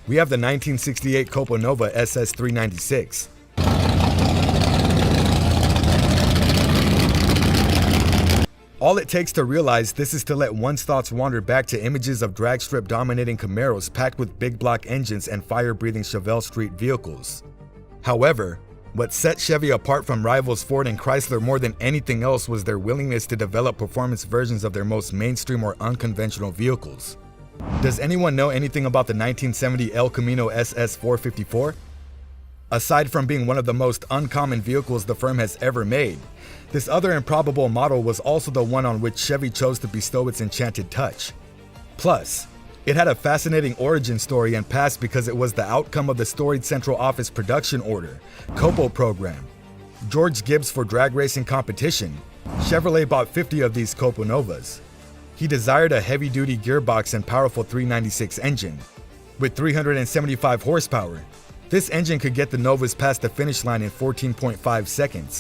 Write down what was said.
We have the 1968 Copo Nova SS396. All it takes to realize this is to let one's thoughts wander back to images of drag strip dominating Camaros packed with big block engines and fire-breathing Chevelle Street vehicles. However, what set Chevy apart from rivals Ford and Chrysler more than anything else was their willingness to develop performance versions of their most mainstream or unconventional vehicles. Does anyone know anything about the 1970 El Camino SS454? Aside from being one of the most uncommon vehicles the firm has ever made, this other improbable model was also the one on which Chevy chose to bestow its enchanted touch. Plus, it had a fascinating origin story and past because it was the outcome of the storied Central Office Production Order, Copo program. George Gibbs for drag racing competition, Chevrolet bought 50 of these Copo Novas. He desired a heavy-duty gearbox and powerful 396 engine. With 375 horsepower, this engine could get the Novas past the finish line in 14.5 seconds.